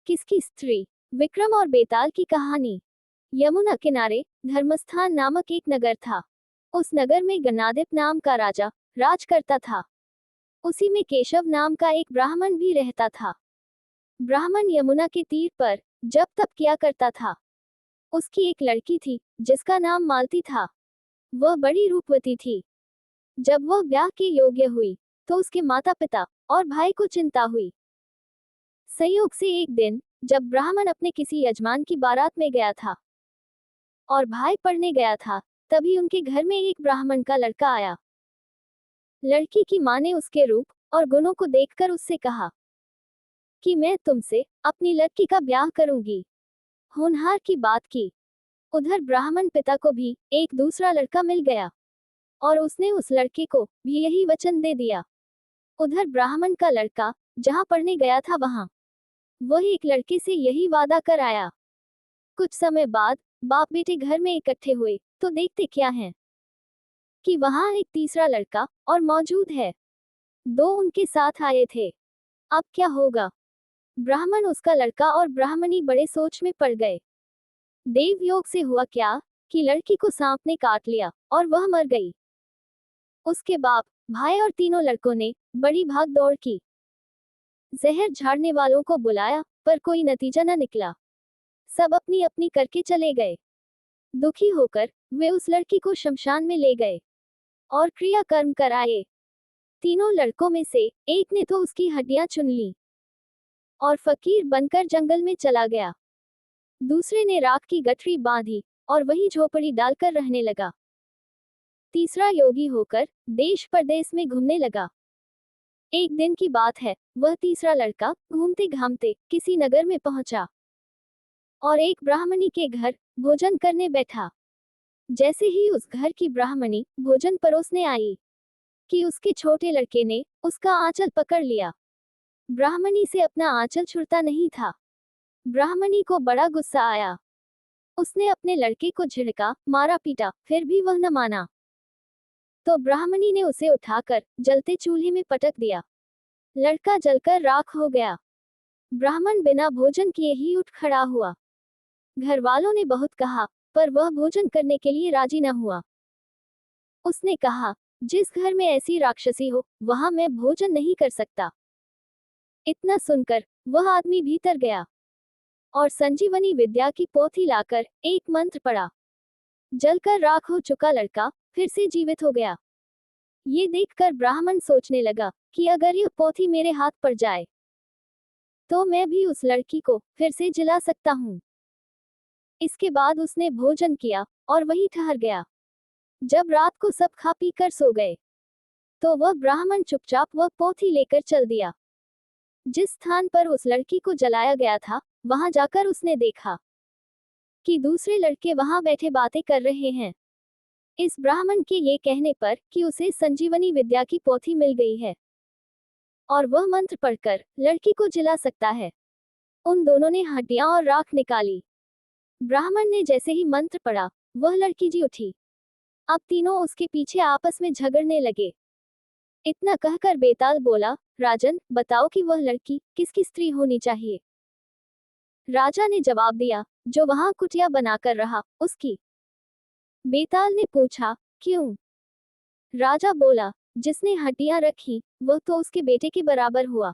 किसकी स्त्री। विक्रम और बेताल की कहानी। यमुना किनारे धर्मस्थान नामक एक नगर था। उस नगर में गणाधिप नाम का राजा राज करता था। उसी में केशव नाम का एक ब्राह्मण भी रहता था। ब्राह्मण यमुना के तीर पर जप तप किया करता था। उसकी एक लड़की थी जिसका नाम मालती था। वह बड़ी रूपवती थी। जब वह ब्याह के योग्य हुई तो उसके माता पिता और भाई को चिंता हुई। संयोग से एक दिन जब ब्राह्मण अपने किसी यजमान की बारात में गया था और भाई पढ़ने गया था, तभी उनके घर में एक ब्राह्मण का लड़का आया। लड़की की मां ने उसके रूप और गुणों को देखकर उससे कहा कि मैं तुमसे अपनी लड़की का ब्याह करूंगी। होनहार की बात की। उधर ब्राह्मण पिता को भी एक दूसरा लड़का मिल गया और उसने उस लड़के को भी यही वचन दे दिया। उधर ब्राह्मण का लड़का जहां पढ़ने गया था वहां वह एक लड़के से यही वादा कर आया। कुछ समय बाद बाप बेटे घर में इकट्ठे हुए तो देखते क्या है कि वहां एक तीसरा लड़का और मौजूद है। दो उनके साथ आए थे। अब क्या होगा। ब्राह्मण, उसका लड़का और ब्राह्मणी बड़े सोच में पड़ गए। देव योग से हुआ क्या कि लड़की को सांप ने काट लिया और वह मर गई। उसके बाप, भाई और तीनों लड़कों ने बड़ी भाग दौड़ की। जहर झाड़ने वालों को बुलाया पर कोई नतीजा न निकला। सब अपनी अपनी करके चले गए। दुखी होकर वे उस लड़की को शमशान में ले गए और क्रियाकर्म कराए। तीनों लड़कों में से एक ने तो उसकी हड्डियां चुन ली और फकीर बनकर जंगल में चला गया। दूसरे ने राख की गठरी बांधी और वही झोपड़ी डालकर रहने लगा। तीसरा योगी होकर देश परदेश में घूमने लगा। एक दिन की बात है, वह तीसरा लड़का घूमते घामते किसी नगर में पहुंचा और एक ब्राह्मणी के घर भोजन करने बैठा। जैसे ही उस घर की ब्राह्मणी भोजन परोसने आई कि उसके छोटे लड़के ने उसका आंचल पकड़ लिया। ब्राह्मणी से अपना आंचल छुड़ता नहीं था। ब्राह्मणी को बड़ा गुस्सा आया। उसने अपने लड़के को झिड़का, मारा पीटा, फिर भी वह न माना। तो ब्राह्मणी ने उसे उठाकर जलते चूल्हे में पटक दिया। लड़का जलकर राख हो गया। ब्राह्मण बिना भोजन किए ही उठ खड़ा हुआ। घर वालों ने बहुत कहा पर वह भोजन करने के लिए राजी न हुआ। उसने कहा, जिस घर में ऐसी राक्षसी हो वहां मैं भोजन नहीं कर सकता। इतना सुनकर वह आदमी भीतर गया और संजीवनी विद्या की पोथी लाकर एक मंत्र पढ़ा। जलकर राख हो चुका लड़का फिर से जीवित हो गया। ये देखकर ब्राह्मण सोचने लगा कि अगर यह पोथी मेरे हाथ पड़ जाए तो मैं भी उस लड़की को फिर से जिला सकता हूँ। इसके बाद उसने भोजन किया और वहीं ठहर गया। जब रात को सब खा पी कर सो गए तो वह ब्राह्मण चुपचाप वह पोथी लेकर चल दिया। जिस स्थान पर उस लड़की को जलाया गया था वहां जाकर उसने देखा कि दूसरे लड़के वहां बैठे बातें कर रहे हैं। इस ब्राह्मण के ये कहने पर कि उसे संजीवनी विद्या की पोथी मिल गई है और वह मंत्र पढ़कर लड़की को जिला सकता है। उन दोनों ने हड्डियां और राख निकाली। ब्राह्मण ने जैसे ही मंत्र पढ़ा वह लड़की जी उठी। अब तीनों उसके पीछे आपस में झगड़ने लगे। इतना कहकर बेताल बोला, राजन, बताओ कि वह लड़की किसकी स्त्री होनी चाहिए। राजा ने जवाब दिया, जो वहां कुटिया बनाकर रहा उसकी। बेताल ने पूछा, क्यों। राजा बोला, जिसने हड्डियां रखी वह तो उसके बेटे के बराबर हुआ।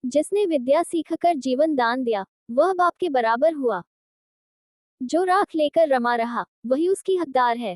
जिसने विद्या सीखकर जीवन दान दिया वह बाप के बराबर हुआ। जो राख लेकर रमा रहा वही उसकी हकदार है।